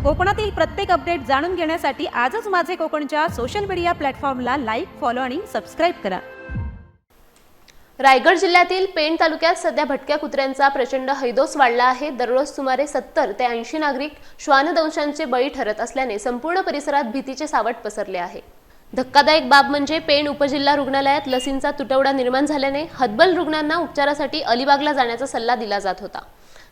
कोकणातील प्रत्येक अपडेट जाणून घेण्यासाठी आजच माझे कोकणच्या सोशल मीडिया प्लॅटफॉर्मला लाईक, फॉलो आणि सबस्क्राईब करा। रायगड जिल्ह्यातील पेण तालुक्यात सध्या भटक्या कुत्र्यांचा प्रचंड हैदोस वाढला आहे। दररोज सुमारे 70 ते 80 नागरिक श्वानदंशांचे बळी ठरत असल्याने संपूर्ण परिसरात भीतीचे सावट पसरले आहे। धक्कादायक बाब म्हणजे पेण उपजिल्हा रुग्णालयात लसींचा तुटवडा निर्माण झाल्याने हतबल रुग्णांना उपचारासाठी अलिबागला जाण्याचा सल्ला दिला जात होता।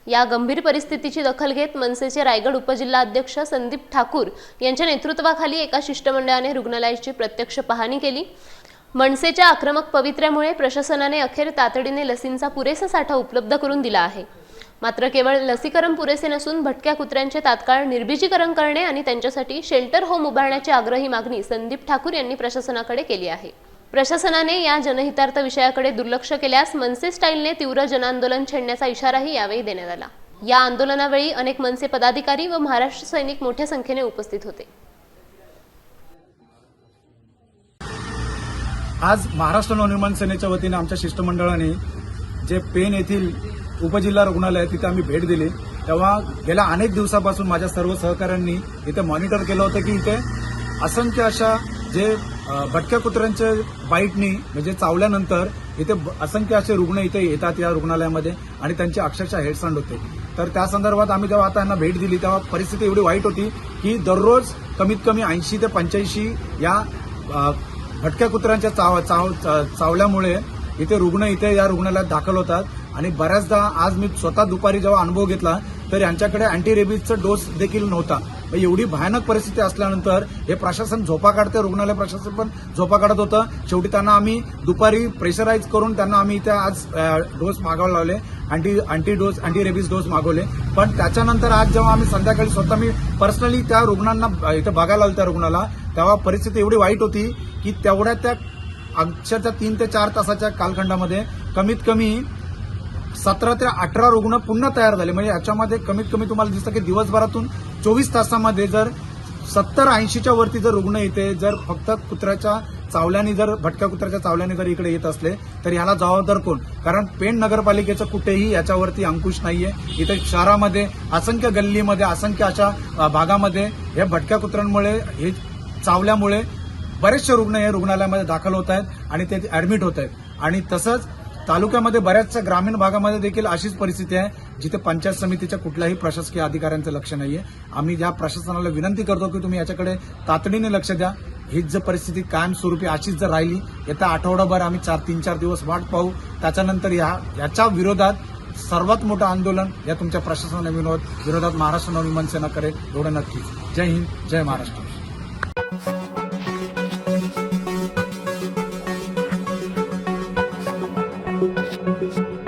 या गंभीर परिस्थितीची दखल घेत मनसेचे रायगड उपजिल्हा अध्यक्ष संदीप ठाकूर यांच्या नेतृत्वाखाली एका शिष्टमंडळाने रुग्णालयाची प्रत्यक्ष पाहणी केली। मनसेच्या आक्रमक पवित्र्यामुळे प्रशासनाने अखेर तातडीने लसींचा पुरेसा साठा उपलब्ध करून दिला आहे। मात्र केवळ लसीकरण पुरेसे नसून भटक्या कुत्र्यांचे तात्काळ निर्बीजीकरण करणे आणि त्यांच्यासाठी शेल्टर होम उभारण्याची आग्रही मागणी संदीप ठाकूर यांनी प्रशासनाकडे केली आहे। प्रशासनाने या जनहितार्थ विषयाकडे दुर्लक्ष केल्यास मनसे स्टाईलने तीव्र जनआंदोलन छेडण्याचा इशाराही यावेळी देण्यात आला। या आंदोलनावेळी अनेक मनसे पदाधिकारी व महाराष्ट्र सैनिक मोठ्या संख्येने उपस्थित होते। आज महाराष्ट्र नवनिर्माण सेनेच्या वतीने आमच्या शिष्टमंडळाने जे पेण येथील उपजिल्हा रुग्णालय तिथे आम्ही भेट दिली, तेव्हा गेल्या अनेक दिवसापासून माझ्या सर्व सहकाऱ्यांनी इथे मॉनिटर केलं होतं की इथे असंख्य अशा जे भटक्या कुत्र्यांच्या बाईटनी म्हणजे चावल्यानंतर इथे असंख्य असे रुग्ण इथे येतात या रुग्णालयामध्ये आणि त्यांची अक्षरशः हेडसंड होते। तर त्या संदर्भात आम्ही जेव्हा आता यांना भेट दिली तेव्हा परिस्थिती एवढी वाईट होती की दररोज कमीत कमी 80 ते 85 या भटक्या कुत्र्यांच्या चावल्यामुळे इथे रुग्ण इथे या रुग्णालयात दाखल होतात। आणि बऱ्याचदा आज मी स्वतः दुपारी जेव्हा अनुभव घेतला तर यांच्याकडे अँटी रेबीजचा डोस देखील नव्हता। एवढी भयानक परिस्थिती असल्यानंतर हे प्रशासन झोपा काढते, रुग्णालय प्रशासन पण झोपा काढत होतं। शेवटी त्यांना आम्ही दुपारी प्रेशराईज करून त्यांना आम्ही इथे आज डोस मागवायला लावले, अँटी रेबीज डोस मागवले। पण त्याच्यानंतर आज जेव्हा आम्ही संध्याकाळी स्वतः मी पर्सनली त्या रुग्णांना इथे बघायला आलो त्या रुग्णाला, तेव्हा परिस्थिती एवढी वाईट होती की तेवढ्या त्या अक्षरशः 3 ते 4 तासाच्या कालखंडामध्ये कमीत कमी 17 ते 18 रुग्ण पुन्हा तयार झाले। म्हणजे याच्यामध्ये कमीत कमी तुम्हाला दिसतं की दिवसभरातून 24 तासामध्ये जर 70-80च्या वरती जर रुग्ण इथे जर फक्त कुत्र्याच्या चावल्याने जर भटक्या कुत्र्याच्या चावल्याने जर इकडे येत असले तर याला जबाबदार कोण? कारण पेण नगरपालिकेचं कुठेही याच्यावरती अंकुश नाहीये। इथे शहरामध्ये असंख्य गल्लीमध्ये असंख्य अशा भागामध्ये हे भटक्या कुत्र्यांमुळे हे चावल्यामुळे बरेचसे रुग्ण हे रुग्णालयामध्ये दाखल होत आहेत आणि ते ऍडमिट होत आहेत। आणि तसंच तालुक्यामध्ये बऱ्याचशा ग्रामीण भागामध्ये देखील अशीच परिस्थिती आहे जिथे पंचायत समितीच्या कुठल्याही प्रशासकीय अधिकाऱ्यांचं लक्ष नाहीये। आम्ही या प्रशासनाला विनंती करतो की तुम्ही याच्याकडे तातडीने लक्ष द्या। हीच जर परिस्थिती कायमस्वरूपी अशीच जर राहिली येत्या आठवडाभर आम्ही 3-4 दिवस वाट पाहू। त्याच्यानंतर याच्या विरोधात सर्वात मोठं आंदोलन या तुमच्या प्रशासनाविरोधात महाराष्ट्र नवनिर्माण सेना करेल, एवढं नक्कीच। जय हिंद, जय महाराष्ट्र। Thank you.